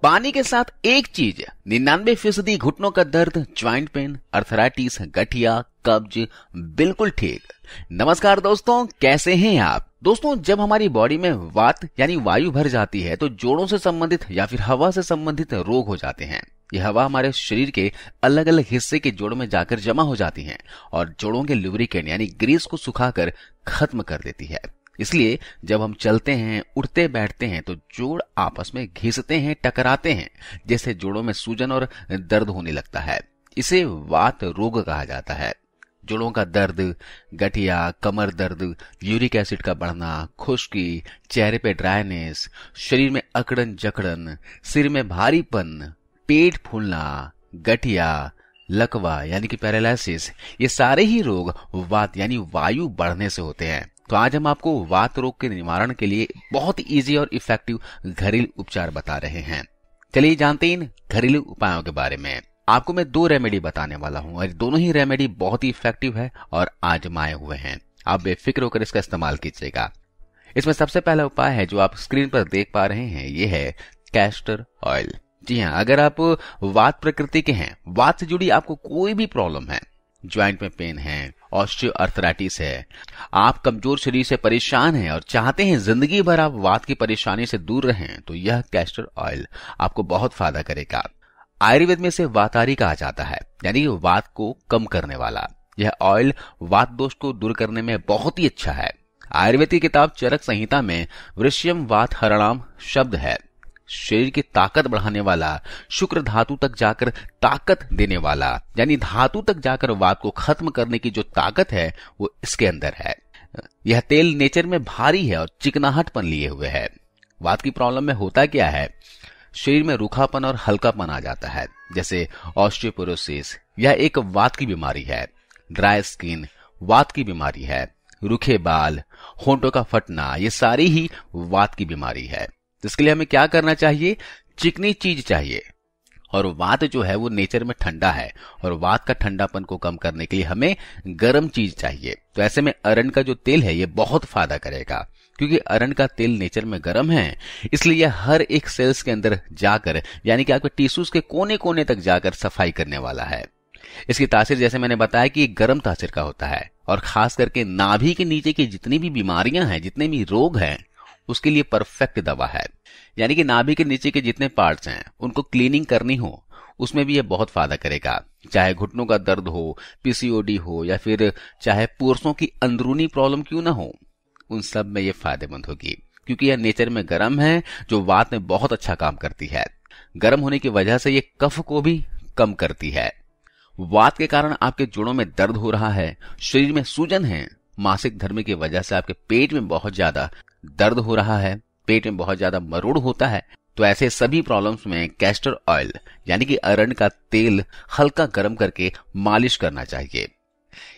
पानी के साथ एक चीज, 99% घुटनों का दर्द, ज्वाइंट पेन, अर्थराइटिस, गठिया, कब्ज, बिल्कुल ठीक। नमस्कार दोस्तों, कैसे हैं आप? दोस्तों, जब हमारी बॉडी में वात यानी वायु भर जाती है तो जोड़ों से संबंधित या फिर हवा से संबंधित रोग हो जाते हैं। यह हवा हमारे शरीर के अलग अलग हिस्से के जोड़ों में जाकर जमा हो जाती है और जोड़ों के लुब्रिकेंट यानी ग्रीस को सुखाकर खत्म कर देती है। इसलिए जब हम चलते हैं, उठते बैठते हैं तो जोड़ आपस में घिसते हैं, टकराते हैं, जिससे जोड़ों में सूजन और दर्द होने लगता है। इसे वात रोग कहा जाता है। जोड़ों का दर्द, गठिया, कमर दर्द, यूरिक एसिड का बढ़ना, खुश्की, चेहरे पे ड्राइनेस, शरीर में अकड़न जकड़न, सिर में भारीपन, पेट फूलना, गठिया, लकवा यानी कि पैरालिसिस, ये सारे ही रोग वात यानी वायु बढ़ने से होते हैं। तो आज हम आपको वात रोग के निवारण के लिए बहुत इजी और इफेक्टिव घरेलू उपचार बता रहे हैं। चलिए जानते हैं इन घरेलू उपायों के बारे में। आपको मैं 2 रेमेडी बताने वाला हूं और दोनों ही रेमेडी बहुत ही इफेक्टिव है और आजमाए हुए हैं। आप बेफिक्र होकर इसका इस्तेमाल कीजिएगा। इसमें सबसे पहला उपाय है जो आप स्क्रीन पर देख पा रहे हैं, ये है कैस्टर ऑयल। जी हाँ, अगर आप वात प्रकृति के हैं, वात से जुड़ी आपको कोई भी प्रॉब्लम है, ज्वाइंट में पेन है, ऑस्टियोआर्थराइटिस है, आप कमजोर शरीर से परेशान हैं और चाहते हैं जिंदगी भर आप वात की परेशानी से दूर रहें, तो यह कैस्टर ऑयल आपको बहुत फायदा करेगा। आयुर्वेद में इसे वातारी कहा जाता है, यानी वात को कम करने वाला। यह ऑयल वात दोष को दूर करने में बहुत ही अच्छा है। आयुर्वेद की किताब चरक संहिता में वृष्यम वात हरणाम शब्द है। शरीर की ताकत बढ़ाने वाला, शुक्र धातु तक जाकर ताकत देने वाला, यानी धातु तक जाकर वात को खत्म करने की जो ताकत है वो इसके अंदर है। यह तेल नेचर में भारी है और चिकनाहटपन लिए हुए है। वात की प्रॉब्लम में होता क्या है, शरीर में रूखापन और हल्कापन आ जाता है, जैसे ऑस्टियोपोरोसिस, यह एक वात की बीमारी है। ड्राई स्किन वात की बीमारी है। रूखे बाल, होंठों का फटना, ये सारी ही वात की बीमारी है। इसके लिए हमें क्या करना चाहिए, चिकनी चीज चाहिए। और वात जो है वो नेचर में ठंडा है और वात का ठंडापन को कम करने के लिए हमें गर्म चीज चाहिए। तो ऐसे में अरंड का जो तेल है ये बहुत फायदा करेगा, क्योंकि अरंड का तेल नेचर में गर्म है, इसलिए यह हर एक सेल्स के अंदर जाकर यानी कि आपके टिश्यूज के कोने कोने तक जाकर सफाई करने वाला है। इसकी तासीर जैसे मैंने बताया कि गर्म तासीर का होता है और खास करके नाभि के नीचे की जितनी भी बीमारियां हैं, जितने भी रोग हैं, उसके लिए परफेक्ट दवा है। यानी कि नाभि के नीचे के जितने पार्ट्स हैं उनको क्लीनिंग करनी हो, उसमें भी यह बहुत फायदा करेगा। चाहे घुटनों का दर्द हो, पीसीओडी हो, या फिर चाहे पुरुषों की अंदरूनी प्रॉब्लम क्यों ना हो, उन सब में यह फायदेमंद होगी, क्योंकि यह नेचर में गर्म है जो वात में बहुत अच्छा काम करती है। गर्म होने की वजह से यह कफ को भी कम करती है। वात के कारण आपके जोड़ों में दर्द हो रहा है, शरीर में सूजन है, मासिक धर्म की वजह से आपके पेट में बहुत ज्यादा दर्द हो रहा है, पेट में बहुत ज्यादा मरोड़ होता है, तो ऐसे सभी प्रॉब्लम्स में कैस्टर ऑयल यानी कि अरंड का तेल हल्का गर्म करके मालिश करना चाहिए।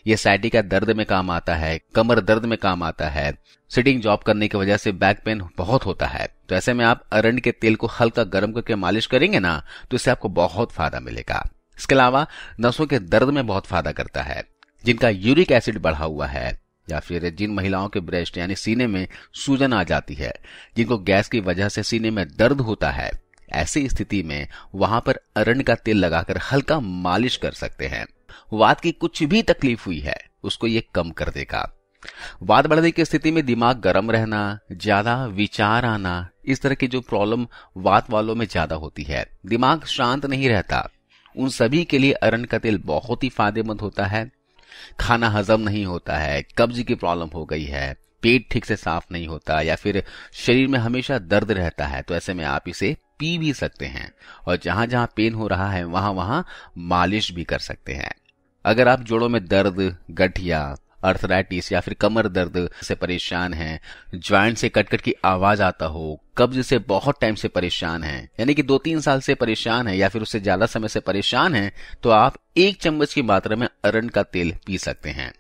यह साइटिका दर्द में काम आता है, कमर दर्द में काम आता है, सिटिंग जॉब करने की वजह से बैक पेन बहुत होता है। तो ऐसे में आप अरंड के तेल को हल्का गर्म करके मालिश करेंगे ना, तो इससे आपको बहुत फायदा मिलेगा। इसके अलावा नसों के दर्द में बहुत फायदा करता है। जिनका यूरिक एसिड बढ़ा हुआ है, या फिर जिन महिलाओं के ब्रेस्ट यानी सीने में सूजन आ जाती है, जिनको गैस की वजह से सीने में दर्द होता है, ऐसी स्थिति में वहां पर अरंड का तेल लगाकर हल्का मालिश कर सकते हैं। वात की कुछ भी तकलीफ हुई है उसको ये कम कर देगा। वात बढ़ने की स्थिति में दिमाग गर्म रहना, ज्यादा विचार आना, इस तरह की जो प्रॉब्लम वात वालों में ज्यादा होती है, दिमाग शांत नहीं रहता, उन सभी के लिए अरंड का तेल बहुत ही फायदेमंद होता है। खाना हजम नहीं होता है, कब्ज की प्रॉब्लम हो गई है, पेट ठीक से साफ नहीं होता, या फिर शरीर में हमेशा दर्द रहता है, तो ऐसे में आप इसे पी भी सकते हैं और जहां जहां पेन हो रहा है वहां वहां मालिश भी कर सकते हैं। अगर आप जोड़ों में दर्द, गठिया, अर्थराइटिस या फिर कमर दर्द से परेशान हैं, ज्वाइंट से कटकट की आवाज आता हो, कब्ज से बहुत टाइम से परेशान हैं, यानी कि 2-3 साल से परेशान है या फिर उससे ज्यादा समय से परेशान हैं, तो आप 1 चम्मच की मात्रा में अरंड का तेल पी सकते हैं।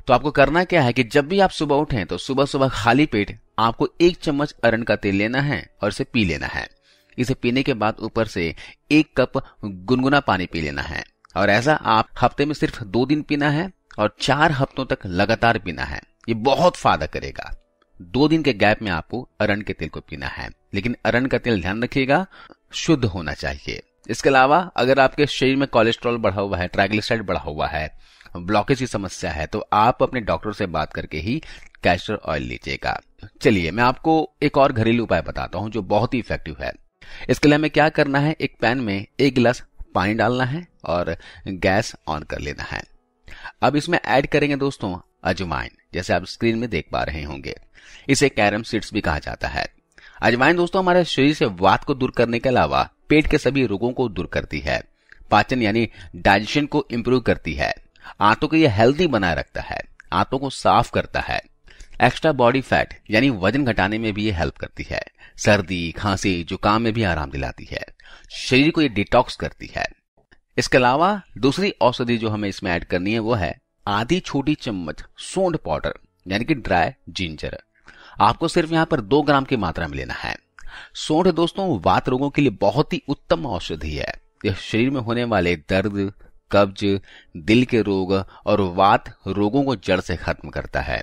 तो आपको करना क्या है कि जब भी आप सुबह उठें तो सुबह सुबह खाली पेट आपको 1 चम्मच अरंड का तेल लेना है और इसे पी लेना है। इसे पीने के बाद ऊपर से 1 कप गुनगुना पानी पी लेना है और ऐसा आप हफ्ते में सिर्फ 2 दिन पीना है और 4 हफ्तों तक लगातार पीना है। ये बहुत फायदा करेगा। 2 दिन के गैप में आपको अरंड के तेल को पीना है, लेकिन अरंड का तेल ध्यान रखिएगा शुद्ध होना चाहिए। इसके अलावा अगर आपके शरीर में कोलेस्ट्रॉल बढ़ा हुआ है, ट्राइग्लिसराइड बढ़ा हुआ है, ब्लॉकेज की समस्या है, तो आप अपने डॉक्टर से बात करके ही कैस्टर ऑयल लीजिएगा। चलिए मैं आपको एक और घरेलू उपाय बताता हूं जो बहुत ही इफेक्टिव है। इसके लिए हमें क्या करना है, एक पैन में 1 गिलास पानी डालना है और गैस ऑन कर लेना है। अब इसमें ऐड करेंगे दोस्तों अजवाइन, जैसे आप स्क्रीन में देख पा रहे होंगे। इसे कैरम सीड्स भी कहा जाता है। अजवाइन दोस्तों हमारे शरीर से वात को दूर करने के अलावा पेट के सभी रोगों को दूर करती है, पाचन यानी डाइजेशन को इंप्रूव करती है, आंतों को यह हेल्दी बनाए रखता है, आंतों को साफ करता है, एक्स्ट्रा बॉडी फैट यानी वजन घटाने में भी ये हेल्प करती है, सर्दी खांसी जुकाम में भी आराम दिलाती है, शरीर को ये डिटॉक्स करती है। इसके अलावा दूसरी औषधि जो हमें इसमें ऐड करनी है वो है आधी छोटी चम्मच सौंठ पाउडर यानी कि ड्राई जिंजर। आपको सिर्फ यहाँ पर 2 ग्राम की मात्रा में लेना है। सौंठ दोस्तों वात रोगों के लिए बहुत ही उत्तम औषधि है। यह शरीर में होने वाले दर्द, कब्ज, दिल के रोग और वात रोगों को जड़ से खत्म करता है।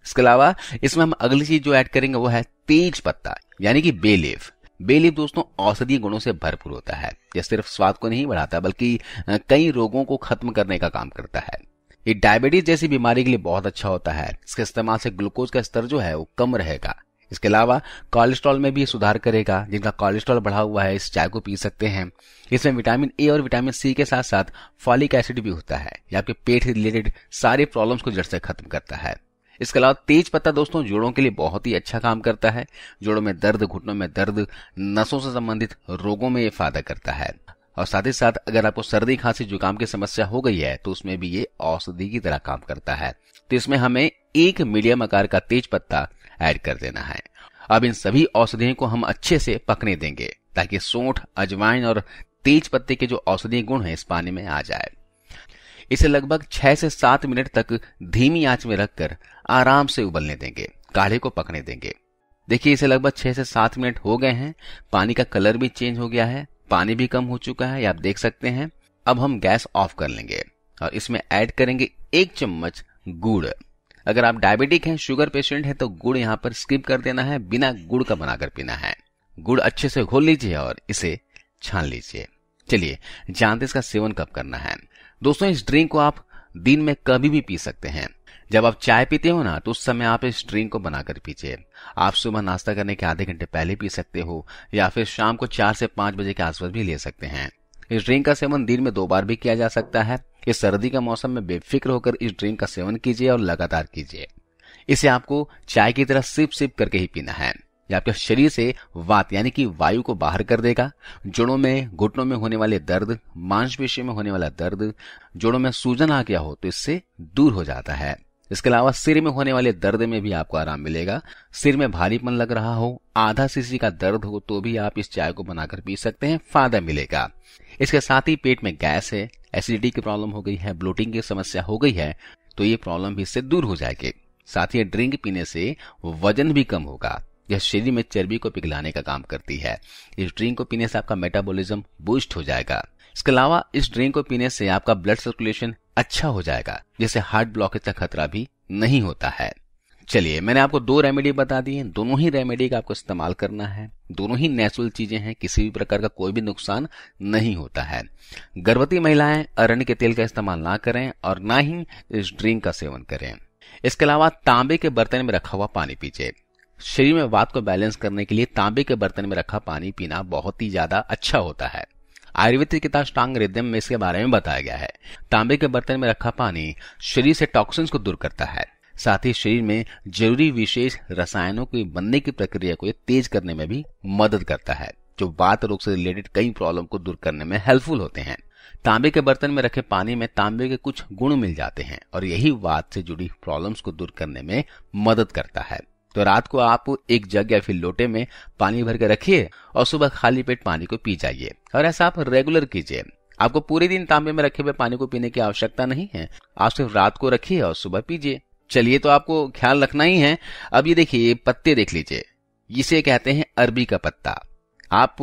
इसके अलावा इसमें हम अगली चीज जो ऐड करेंगे वो है तेज पत्ता यानी कि बे लीफ। बे लीफ दोस्तों औषधीय गुणों से भरपूर होता है। यह सिर्फ स्वाद को नहीं बढ़ाता बल्कि कई रोगों को खत्म करने का काम करता है। ये डायबिटीज जैसी बीमारी के लिए बहुत अच्छा होता है। इसके इस्तेमाल से ग्लूकोज का स्तर जो है वो कम रहेगा। इसके अलावा कोलेस्ट्रॉल में भी सुधार करेगा। जिनका कोलेस्ट्रॉल बढ़ा हुआ है इस चाय को पी सकते हैं। इसमें विटामिन ए और विटामिन सी के साथ साथ फॉलिक एसिड भी होता है। यह आपके पेट से रिलेटेड सारे प्रॉब्लम्स को जड़ से खत्म करता है। इसके अलावा तेज पत्ता दोस्तों जोड़ों के लिए बहुत ही अच्छा काम करता है। जोड़ों में दर्द, घुटनों में दर्द, नसों से संबंधित रोगों में ये फायदा करता है। और साथ ही साथ अगर आपको सर्दी खांसी जुकाम की समस्या हो गई है तो उसमें भी ये औषधि की तरह काम करता है। तो इसमें हमें 1 मीडियम आकार का तेज पत्ता ऐड कर देना है। अब इन सभी औषधियों को हम अच्छे से पकने देंगे ताकि सौंठ, अजवाइन और तेज पत्ते के जो औषधीय गुण है इस पानी में आ जाए। इसे लगभग 6 से 7 मिनट तक धीमी आंच में रखकर आराम से उबलने देंगे, काढ़े को पकने देंगे। देखिए इसे लगभग 6 से 7 मिनट हो गए हैं। पानी का कलर भी चेंज हो गया है, पानी भी कम हो चुका है, आप देख सकते हैं। अब हम गैस ऑफ कर लेंगे और इसमें ऐड करेंगे 1 चम्मच गुड़। अगर आप डायबिटिक हैं, शुगर पेशेंट है तो गुड़ यहाँ पर स्किप कर देना है, बिना गुड़ का बनाकर पीना है। गुड़ अच्छे से घोल लीजिए और इसे छान लीजिए। चलिए जानते इसका सेवन कब करना है। दोस्तों इस ड्रिंक को आप दिन में कभी भी पी सकते हैं। जब आप चाय पीते हो ना तो उस समय आप इस ड्रिंक को बनाकर पीजिए। आप सुबह नाश्ता करने के आधे घंटे पहले पी सकते हो या फिर शाम को 4 से 5 बजे के आसपास भी ले सकते हैं। इस ड्रिंक का सेवन दिन में 2 बार भी किया जा सकता है। इस सर्दी का मौसम में बेफिक्र होकर इस ड्रिंक का सेवन कीजिए और लगातार कीजिए। इसे आपको चाय की तरह सिप सिप करके ही पीना है। यह आपके शरीर से वात यानी कि वायु को बाहर कर देगा। जोड़ों में, घुटनों में होने वाले दर्द, मांसपेशियों में होने वाला दर्द, जोड़ों में सूजन आ गया हो तो इससे दूर हो जाता है। इसके अलावा सिर में होने वाले दर्द में भी आपको आराम मिलेगा। सिर में भारीपन लग रहा हो, आधा सीसी का दर्द हो तो भी आप इस चाय को बनाकर पी सकते हैं, फायदा मिलेगा। इसके साथ ही पेट में गैस है, एसिडिटी की प्रॉब्लम हो गई है, ब्लोटिंग की समस्या हो गई है तो ये प्रॉब्लम भी इससे दूर हो जाएगी। साथ ही ड्रिंक पीने से वजन भी कम होगा। यह शरीर में चर्बी को पिघलाने का काम करती है। इस ड्रिंक को पीने से आपका मेटाबॉलिज्म बूस्ट हो जाएगा। इसके अलावा इस ड्रिंक को पीने से आपका ब्लड सर्कुलेशन अच्छा हो जाएगा, जिससे हार्ट ब्लॉकेज का खतरा भी नहीं होता है। चलिए मैंने आपको 2 रेमेडी बता दी हैं। दोनों ही रेमेडी का आपको इस्तेमाल करना है। दोनों ही नेचुरल चीजें हैं, किसी भी प्रकार का कोई भी नुकसान नहीं होता है। गर्भवती महिलाएं अरंडी के तेल का इस्तेमाल ना करें और ना ही इस ड्रिंक का सेवन करें। इसके अलावा तांबे के बर्तन में रखा हुआ पानी पीजिए। शरीर में वात को बैलेंस करने के लिए तांबे के बर्तन में रखा पानी पीना बहुत ही ज्यादा अच्छा होता है। आयुर्वेदिक किताब अष्टांग हृदयम में इसके बारे में बताया गया है। तांबे के बर्तन में रखा पानी शरीर से टॉक्सिन्स को दूर करता है। साथ ही शरीर में जरूरी विशेष रसायनों के बनने की प्रक्रिया को तेज करने में भी मदद करता है, जो वात रोग से रिलेटेड कई प्रॉब्लम को दूर करने में हेल्पफुल होते हैं। तांबे के बर्तन में रखे पानी में तांबे के कुछ गुण मिल जाते हैं और यही वात से जुड़ी प्रॉब्लम्स को दूर करने में मदद करता है। तो रात को आप एक जग या फिर लोटे में पानी भर के रखिए और सुबह खाली पेट पानी को पी जाइए और ऐसा आप रेगुलर कीजिए। आपको पूरे दिन तांबे में रखे हुए पानी को पीने की आवश्यकता नहीं है। आप सिर्फ रात को रखिए और सुबह पीजिए। चलिए तो आपको ख्याल रखना ही है। अब ये देखिए, पत्ते देख लीजिए, इसे कहते हैं अरबी का पत्ता। आप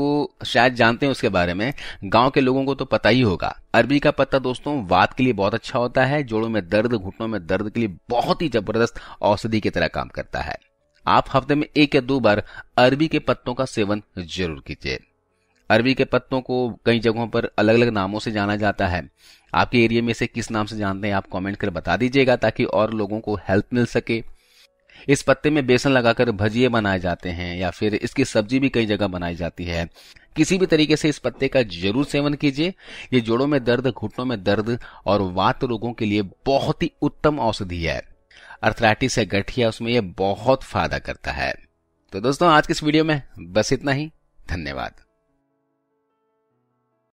शायद जानते हैं उसके बारे में, गांव के लोगों को तो पता ही होगा। अरबी का पत्ता दोस्तों वात के लिए बहुत अच्छा होता है। जोड़ों में दर्द, घुटनों में दर्द के लिए बहुत ही जबरदस्त औषधि की तरह काम करता है। आप हफ्ते में 1 या 2 बार अरबी के पत्तों का सेवन जरूर कीजिए। अरबी के पत्तों को कई जगहों पर अलग अलग नामों से जाना जाता है। आपके एरिया में इसे किस नाम से जानते हैं आप कमेंट कर बता दीजिएगा, ताकि और लोगों को हेल्प मिल सके। इस पत्ते में बेसन लगाकर भजिए बनाए जाते हैं या फिर इसकी सब्जी भी कई जगह बनाई जाती है। किसी भी तरीके से इस पत्ते का जरूर सेवन कीजिए। ये जोड़ों में दर्द, घुटनों में दर्द और वात रोगों के लिए बहुत ही उत्तम औषधि है। अर्थराइटिस है गठिया, उसमें यह बहुत फायदा करता है। तो दोस्तों आज की इस वीडियो में बस इतना ही। धन्यवाद।